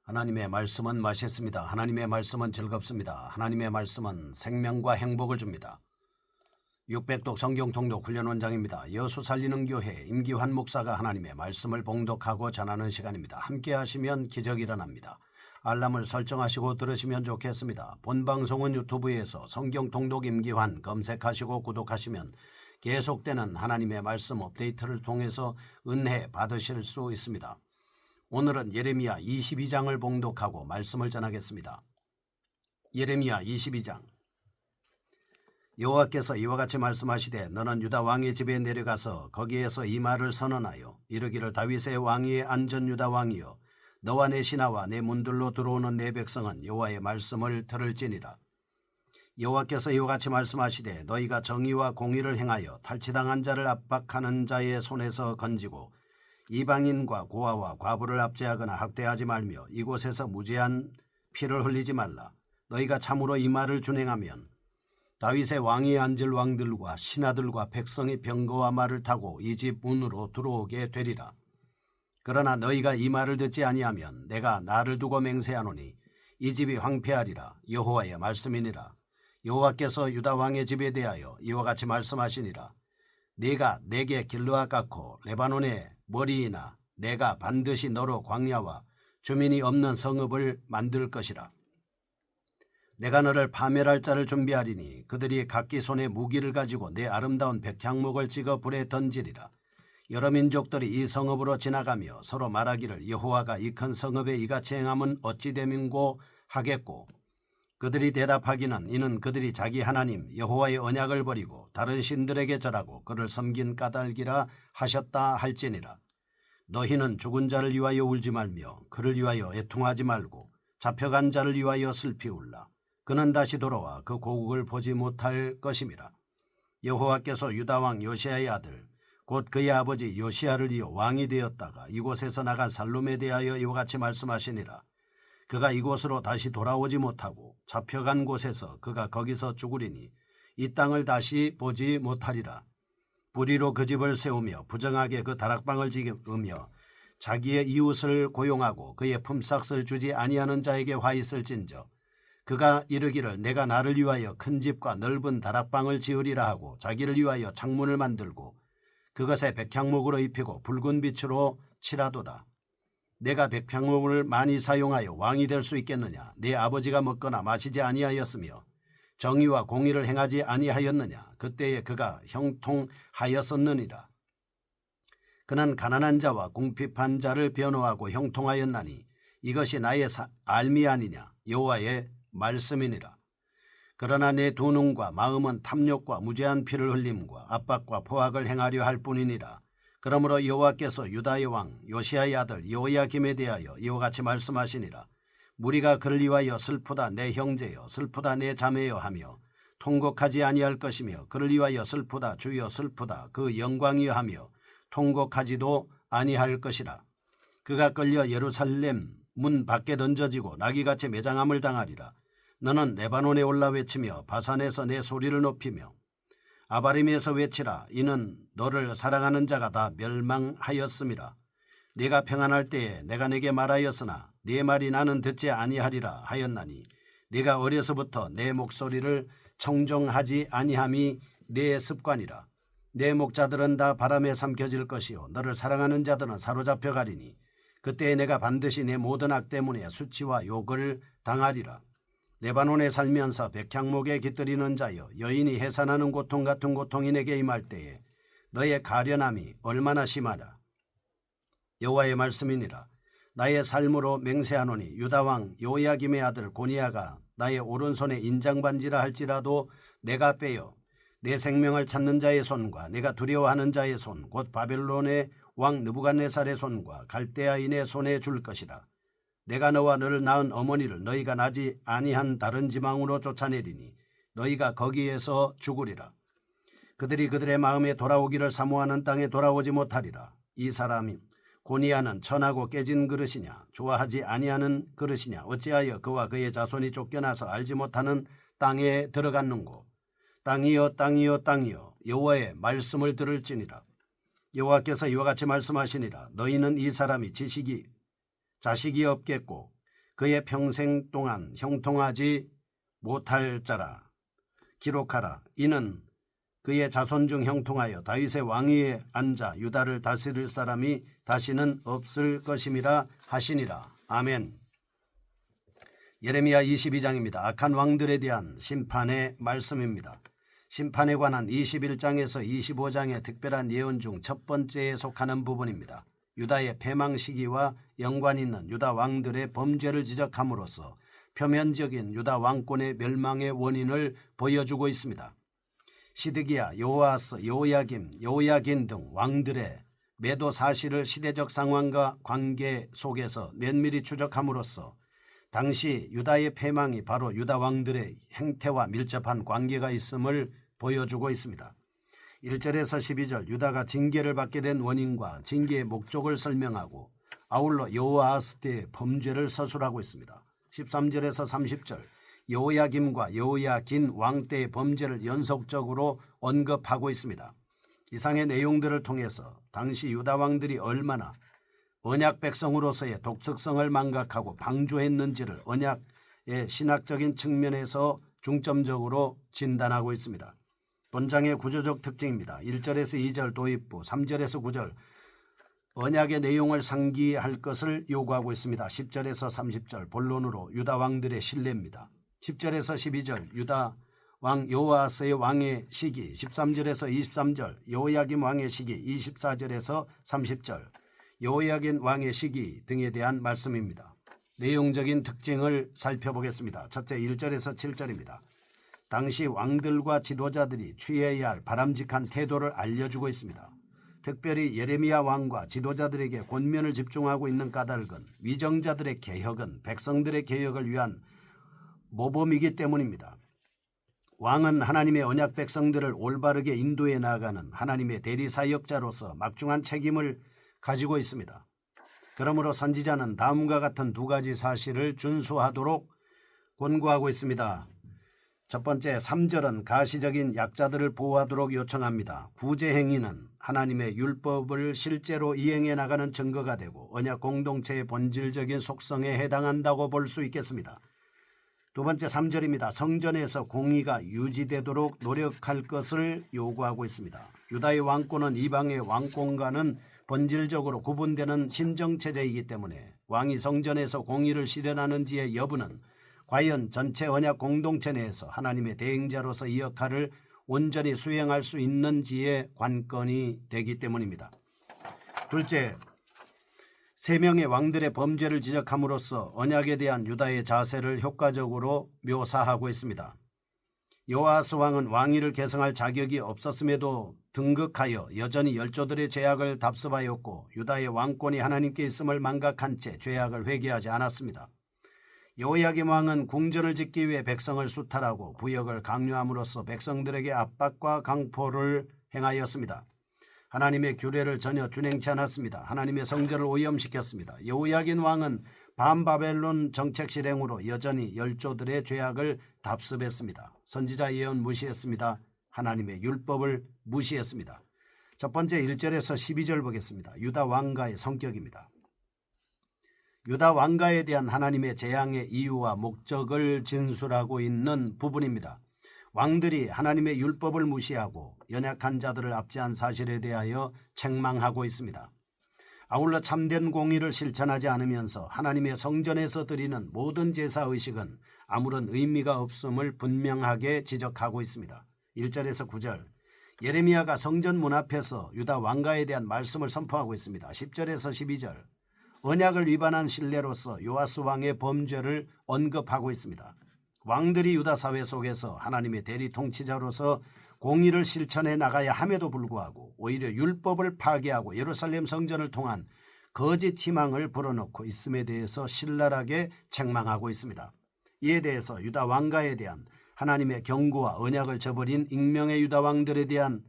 하나님의 말씀은 맛있습니다. 하나님의 말씀은 즐겁습니다. 하나님의 말씀은 생명과 행복을 줍니다. 600독 성경 통독 훈련 원장입니다. 여수 살리는 교회 임기환 목사가 하나님의 말씀을 봉독하고 전하는 시간입니다. 함께 하시면 기적이 일어납니다. 알람을 설정하시고 들으시면 좋겠습니다. 본 방송은 유튜브에서 성경 통독 임기환 검색하시고 구독하시면 계속되는 하나님의 말씀 업데이트를 통해서 은혜 받으실 수 있습니다. 오늘은 예레미야 22장을 봉독하고 말씀을 전하겠습니다. 예레미야 22장. 여호와께서 이와 같이 말씀하시되 너는 유다 왕의 집에 내려가서 거기에서 이 말을 선언하여 이르기를 다윗의 왕위에 앉은 유다 왕이여 너와 내 신하와 내 문들로 들어오는 내 백성은 여호와의 말씀을 들을지니라. 여호와께서 이와 같이 말씀하시되 너희가 정의와 공의를 행하여 탈취당한 자를 압박하는 자의 손에서 건지고 이방인과 고아와 과부를 압제하거나 학대하지 말며 이곳에서 무죄한 피를 흘리지 말라. 너희가 참으로 이 말을 준행하면 다윗의 왕위에 앉을 왕들과 신하들과 백성이 병거와 말을 타고 이 집 문으로 들어오게 되리라. 그러나 너희가 이 말을 듣지 아니하면 내가 나를 두고 맹세하노니 이 집이 황폐하리라. 여호와의 말씀이니라. 여호와께서 유다 왕의 집에 대하여 이와 같이 말씀하시니라. 네가 내게 길르앗 같고 레바논의 머리이나 내가 반드시 너로 광야와 주민이 없는 성읍을 만들 것이라. 내가 너를 파멸할 자를 준비하리니 그들이 각기 손에 무기를 가지고 내 아름다운 백향목을 찍어 불에 던지리라. 여러 민족들이 이 성읍으로 지나가며 서로 말하기를 여호와가 이 큰 성읍에 이같이 행함은 어찌 됨인고 하겠고 그들이 대답하기는 이는 그들이 자기 하나님 여호와의 언약을 버리고 다른 신들에게 절하고 그를 섬긴 까닭이라 하셨다 할지니라. 너희는 죽은 자를 위하여 울지 말며 그를 위하여 애통하지 말고 잡혀간 자를 위하여 슬피 울라. 그는 다시 돌아와 그 고국을 보지 못할 것임이라. 여호와께서 유다 왕 요시야의 아들 곧 그의 아버지 요시야를 이어 왕이 되었다가 이곳에서 나간 살룸에 대하여 이와 같이 말씀하시니라. 그가 이곳으로 다시 돌아오지 못하고 잡혀간 곳에서 그가 거기서 죽으리니 이 땅을 다시 보지 못하리라. 불의로 그 집을 세우며 부정하게 그 다락방을 지으며 자기의 이웃을 고용하고 그의 품삯을 주지 아니하는 자에게 화 있을진저 그가 이르기를 내가 나를 위하여 큰 집과 넓은 다락방을 지으리라 하고 자기를 위하여 창문을 만들고 그것에 백향목으로 입히고 붉은 빛으로 칠하도다. 내가 백향목을 많이 사용하여 왕이 될 수 있겠느냐? 내 아버지가 먹거나 마시지 아니하였으며 정의와 공의를 행하지 아니하였느냐? 그때에 그가 형통하였었느니라. 그는 가난한 자와 궁핍한 자를 변호하고 형통하였나니 이것이 나의 알미 아니냐? 여호와의 말씀이니라. 그러나 내 두 눈과 마음은 탐욕과 무죄한 피를 흘림과 압박과 포악을 행하려 할 뿐이니라. 그러므로 여호와께서 유다의 왕 요시야의 아들 여호야김에 대하여 이와 같이 말씀하시니라. 무리가 그를 위하여 슬프다 내 형제여 슬프다 내 자매여 하며 통곡하지 아니할 것이며 그를 위하여 슬프다 주여 슬프다 그 영광이여 하며 통곡하지도 아니할 것이라. 그가 끌려 예루살렘 문 밖에 던져지고 나귀같이 매장함을 당하리라. 너는 레바논에 올라 외치며 바산에서 내 소리를 높이며 아바림에서 외치라. 이는 너를 사랑하는 자가 다 멸망하였음이라. 네가 평안할 때에 내가 내게 말하였으나 네 말이 나는 듣지 아니하리라 하였나니 네가 어려서부터 내 목소리를 청종하지 아니함이 네 습관이라. 내 목자들은 다 바람에 삼켜질 것이요 너를 사랑하는 자들은 사로잡혀 가리니 그때에 내가 반드시 내 모든 악 때문에 수치와 욕을 당하리라. 레바논에 살면서 백향목에 깃들이는 자여 여인이 해산하는 고통 같은 고통이 내게 임할 때에 너의 가련함이 얼마나 심하라. 여호와의 말씀이니라. 나의 삶으로 맹세하노니 유다왕 요야김의 아들 고니야가 나의 오른손에 인장반지라 할지라도 내가 빼어 내 생명을 찾는 자의 손과 내가 두려워하는 자의 손 곧 바벨론의 왕 느부갓네살의 손과 갈대아인의 손에 줄 것이라. 내가 너와 너를 낳은 어머니를 너희가 나지 아니한 다른 지방으로 쫓아내리니 너희가 거기에서 죽으리라. 그들이 그들의 마음에 돌아오기를 사모하는 땅에 돌아오지 못하리라. 이 사람이 고니야는 천하고 깨진 그릇이냐 좋아하지 아니하는 그릇이냐 어찌하여 그와 그의 자손이 쫓겨나서 알지 못하는 땅에 들어갔는고. 땅이여 땅이여 땅이여 여호와의 말씀을 들을지니라. 여호와께서 이와 같이 말씀하시니라. 너희는 이 사람이 자식이 없겠고 그의 평생 동안 형통하지 못할 자라. 기록하라. 이는 그의 자손 중 형통하여 다윗의 왕위에 앉아 유다를 다스릴 사람이 다시는 없을 것임이라 하시니라. 아멘. 예레미야 22장입니다. 악한 왕들에 대한 심판의 말씀입니다. 심판에 관한 21장에서 25장의 특별한 예언 중 첫 번째에 속하는 부분입니다. 유다의 패망 시기와 연관 있는 유다 왕들의 범죄를 지적함으로써 표면적인 유다 왕권의 멸망의 원인을 보여주고 있습니다. 시드기야, 여호아스, 여호야긴 등 왕들의 매도 사실을 시대적 상황과 관계 속에서 면밀히 추적함으로써 당시 유다의 패망이 바로 유다 왕들의 행태와 밀접한 관계가 있음을 보여주고 있습니다. 1절에서 12절 유다가 징계를 받게 된 원인과 징계의 목적을 설명하고 아울러 여호아스 때의 범죄를 서술하고 있습니다. 13절에서 30절 여호야김과 여호야긴 왕 때의 범죄를 연속적으로 언급하고 있습니다. 이상의 내용들을 통해서 당시 유다 왕들이 얼마나 언약 백성으로서의 독특성을 망각하고 방조했는지를 언약의 신학적인 측면에서 중점적으로 진단하고 있습니다. 본장의 구조적 특징입니다. 1절에서 2절 도입부, 3절에서 9절 언약의 내용을 상기할 것을 요구하고 있습니다. 10절에서 30절 본론으로 유다 왕들의 신뢰입니다. 10절에서 12절 유다 왕 여호아스의 왕의 시기, 13절에서 23절 여호야김 왕의 시기, 24절에서 30절 여호야긴 왕의 시기 등에 대한 말씀입니다. 내용적인 특징을 살펴보겠습니다. 첫째 1절에서 7절입니다. 당시 왕들과 지도자들이 취해야 할 바람직한 태도를 알려주고 있습니다. 특별히 예레미야 왕과 지도자들에게 권면을 집중하고 있는 까닭은 위정자들의 개혁은 백성들의 개혁을 위한 모범이기 때문입니다. 왕은 하나님의 언약 백성들을 올바르게 인도해 나가는 하나님의 대리사역자로서 막중한 책임을 가지고 있습니다. 그러므로 선지자는 다음과 같은 두 가지 사실을 준수하도록 권고하고 있습니다. 첫 번째 3절은 가시적인 약자들을 보호하도록 요청합니다. 구제 행위는 하나님의 율법을 실제로 이행해 나가는 증거가 되고 언약 공동체의 본질적인 속성에 해당한다고 볼 수 있겠습니다. 두 번째 3절입니다. 성전에서 공의가 유지되도록 노력할 것을 요구하고 있습니다. 유다의 왕권은 이방의 왕권과는 본질적으로 구분되는 신정체제이기 때문에 왕이 성전에서 공의를 실현하는지의 여부는 과연 전체 언약 공동체 내에서 하나님의 대행자로서 이 역할을 온전히 수행할 수 있는지의 관건이 되기 때문입니다. 둘째, 세 명의 왕들의 범죄를 지적함으로써 언약에 대한 유다의 자세를 효과적으로 묘사하고 있습니다. 여호아스 왕은 왕위를 계승할 자격이 없었음에도 등극하여 여전히 열조들의 죄악을 답습하였고 유다의 왕권이 하나님께 있음을 망각한 채 죄악을 회개하지 않았습니다. 여호야김 왕은 궁전을 짓기 위해 백성을 수탈하고 부역을 강요함으로써 백성들에게 압박과 강포를 행하였습니다. 하나님의 규례를 전혀 준행치 않았습니다. 하나님의 성전을 오염시켰습니다. 여호야긴 왕은 반바벨론 정책 실행으로 여전히 열조들의 죄악을 답습했습니다. 선지자 예언 무시했습니다. 하나님의 율법을 무시했습니다. 첫 번째 1절에서 12절 보겠습니다. 유다 왕가의 성격입니다. 유다 왕가에 대한 하나님의 재앙의 이유와 목적을 진술하고 있는 부분입니다. 왕들이 하나님의 율법을 무시하고 연약한 자들을 압제한 사실에 대하여 책망하고 있습니다. 아울러 참된 공의를 실천하지 않으면서 하나님의 성전에서 드리는 모든 제사의식은 아무런 의미가 없음을 분명하게 지적하고 있습니다. 1절에서 9절 예레미야가 성전 문 앞에서 유다 왕가에 대한 말씀을 선포하고 있습니다. 10절에서 12절 언약을 위반한 신뢰로서 요아스 왕의 범죄를 언급하고 있습니다. 왕들이 유다 사회 속에서 하나님의 대리 통치자로서 공의를 실천해 나가야 함에도 불구하고 오히려 율법을 파괴하고 예루살렘 성전을 통한 거짓 희망을 불어넣고 있음에 대해서 신랄하게 책망하고 있습니다. 이에 대해서 유다 왕가에 대한 하나님의 경고와 언약을 저버린 익명의 유다 왕들에 대한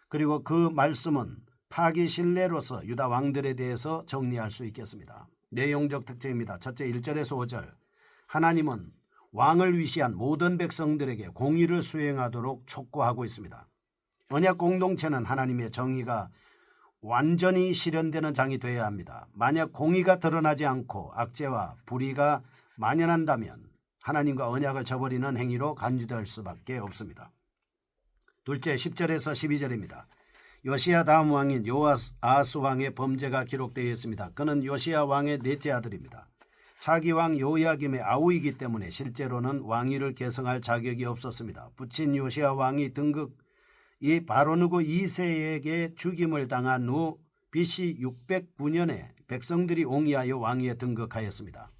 그리고 그 말씀은 파기 신뢰로서 유다 왕들에 대해서 정리할 수 있겠습니다. 내용적 특징입니다. 첫째 1절에서 5절 하나님은 왕을 위시한 모든 백성들에게 공의를 수행하도록 촉구하고 있습니다. 언약 공동체는 하나님의 정의가 완전히 실현되는 장이 되어야 합니다. 만약 공의가 드러나지 않고 악재와 불의가 만연한다면 하나님과 언약을 저버리는 행위로 간주될 수밖에 없습니다. 둘째, 10절에서 12절입니다. 요시야 다음 왕인 요아스 왕의 범죄가 기록되어 있습니다. 그는 요시야 왕의 넷째 아들입니다. 차기 왕 요야김의 아우이기 때문에 실제로는 왕위를 계승할 자격이 없었습니다. 부친 요시야 왕이 이 바로누고 2세에게 죽임을 당한 후 BC 609년에 백성들이 옹이하여 왕위에 등극하였습니다.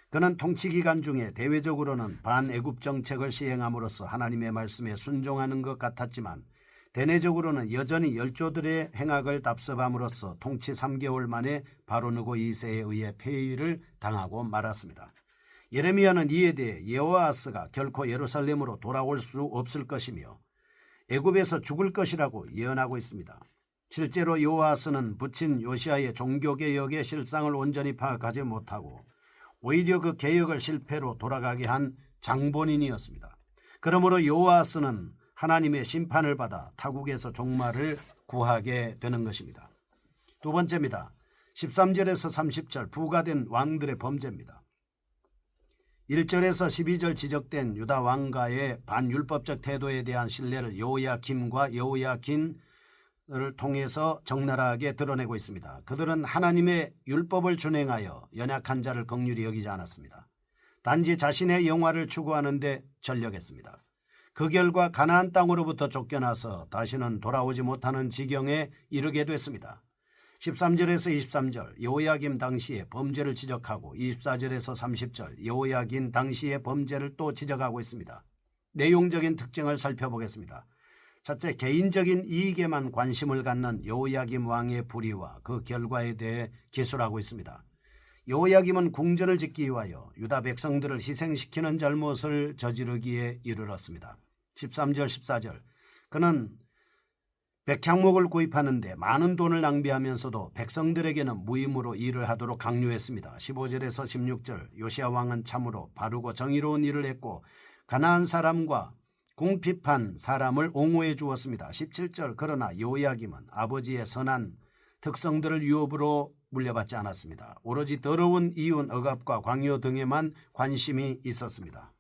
그는 통치기간 중에 대외적으로는 반애굽 정책을 시행함으로써 하나님의 말씀에 순종하는 것 같았지만 대내적으로는 여전히 열조들의 행악을 답습함으로써 통치 3개월 만에 바로누고 2세에 의해 폐위를 당하고 말았습니다. 예레미야는 이에 대해 여호아스가 결코 예루살렘으로 돌아올 수 없을 것이며 애굽에서 죽을 것이라고 예언하고 있습니다. 실제로 여호아스는 부친 요시야의 종교개혁의 실상을 온전히 파악하지 못하고 오히려 그 개혁을 실패로 돌아가게 한 장본인이었습니다. 그러므로 여호아스는 하나님의 심판을 받아 타국에서 종말을 구하게 되는 것입니다. 두 번째입니다. 13절에서 30절 부가된 왕들의 범죄입니다. 1절에서 12절 지적된 유다 왕가의 반율법적 태도에 대한 신뢰를 여호야김과 여호야긴을 통해서 적나라하게 드러내고 있습니다. 그들은 하나님의 율법을 준행하여 연약한 자를 긍휼히 여기지 않았습니다. 단지 자신의 영화를 추구하는 데 전력했습니다. 그 결과 가나안 땅으로부터 쫓겨나서 다시는 돌아오지 못하는 지경에 이르게 됐습니다. 13절에서 23절 여호야김 당시의 범죄를 지적하고 24절에서 30절 여호야긴 당시의 범죄를 또 지적하고 있습니다. 내용적인 특징을 살펴보겠습니다. 첫째, 개인적인 이익에만 관심을 갖는 여호야김 왕의 불의와 그 결과에 대해 기술하고 있습니다. 여호야김은 궁전을 짓기 위하여 유다 백성들을 희생시키는 잘못을 저지르기에 이르렀습니다. 13절 14절 그는 백향목을 구입하는데 많은 돈을 낭비하면서도 백성들에게는 무임으로 일을 하도록 강요했습니다. 15절에서 16절 요시야 왕은 참으로 바르고 정의로운 일을 했고 가나안 사람과 궁핍한 사람을 옹호해 주었습니다. 17절 그러나 여호야김은 아버지의 선한 특성들을 유업으로 물려받지 않았습니다. 오로지 더러운 이윤 억압과 광요 등에만 관심이 있었습니다.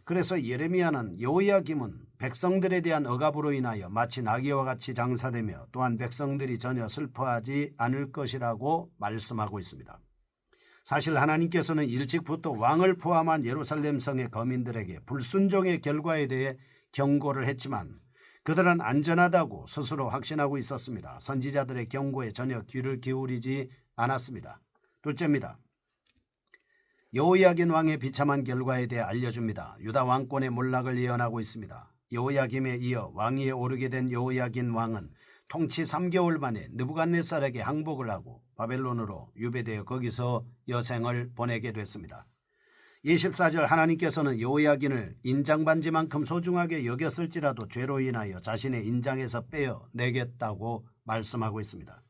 그래서 예레미야는 여호야김은 백성들에 대한 억압으로 인하여 마치 나귀와 같이 장사되며 또한 백성들이 전혀 슬퍼하지 않을 것이라고 말씀하고 있습니다. 사실 하나님께서는 일찍부터 왕을 포함한 예루살렘 성의 거민들에게 불순종의 결과에 대해 경고를 했지만 그들은 안전하다고 스스로 확신하고 있었습니다. 선지자들의 경고에 전혀 귀를 기울이지 않았습니다. 둘째입니다. 여호야긴 왕의 비참한 결과에 대해 알려줍니다. 유다 왕권의 몰락을 예언하고 있습니다. 여호야김에 이어 왕위에 오르게 된 여호야긴 왕은 통치 3개월 만에 느부갓네살에게 항복을 하고 바벨론으로 유배되어 거기서 여생을 보내게 됐습니다. 24절 하나님께서는 여호야긴을 인장반지만큼 소중하게 여겼을지라도 죄로 인하여 자신의 인장에서 빼어내겠다고 말씀하고 있습니다.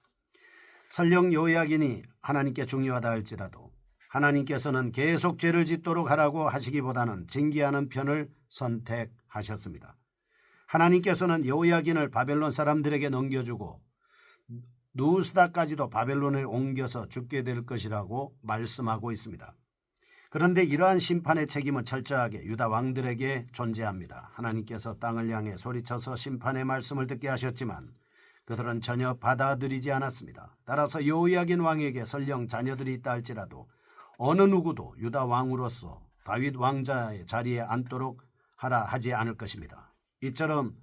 설령 여호야긴이 하나님께 중요하다 할지라도 하나님께서는 계속 죄를 짓도록 하라고 하시기보다는 징계하는 편을 선택하셨습니다. 하나님께서는 여호야긴을 바벨론 사람들에게 넘겨주고 누스다까지도 바벨론에 옮겨서 죽게 될 것이라고 말씀하고 있습니다. 그런데 이러한 심판의 책임은 철저하게 유다 왕들에게 존재합니다. 하나님께서 땅을 향해 소리쳐서 심판의 말씀을 듣게 하셨지만 그들은 전혀 받아들이지 않았습니다. 따라서 여호야긴 왕에게 설령 자녀들이 있다 할지라도 어느 누구도 유다 왕으로서 다윗 왕자의 자리에 앉도록 하라 하지 않을 것입니다. 이처럼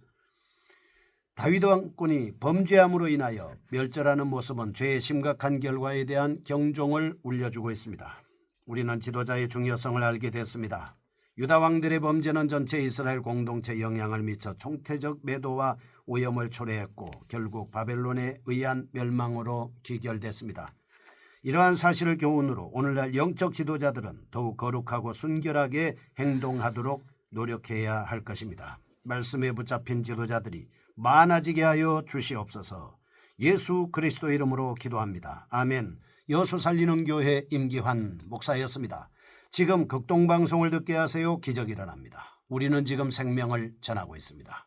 다윗 왕권이 범죄함으로 인하여 멸절하는 모습은 죄의 심각한 결과에 대한 경종을 울려주고 있습니다. 우리는 지도자의 중요성을 알게 됐습니다. 유다 왕들의 범죄는 전체 이스라엘 공동체에 영향을 미쳐 총체적 매도와 오염을 초래했고 결국 바벨론에 의한 멸망으로 귀결됐습니다. 이러한 사실을 교훈으로 오늘날 영적 지도자들은 더욱 거룩하고 순결하게 행동하도록 노력해야 할 것입니다. 말씀에 붙잡힌 지도자들이 많아지게 하여 주시옵소서. 예수 그리스도 이름으로 기도합니다. 아멘. 여수 살리는 교회 임기환 목사였습니다. 지금 극동방송을 듣게 하세요. 기적이 일어납니다. 우리는 지금 생명을 전하고 있습니다.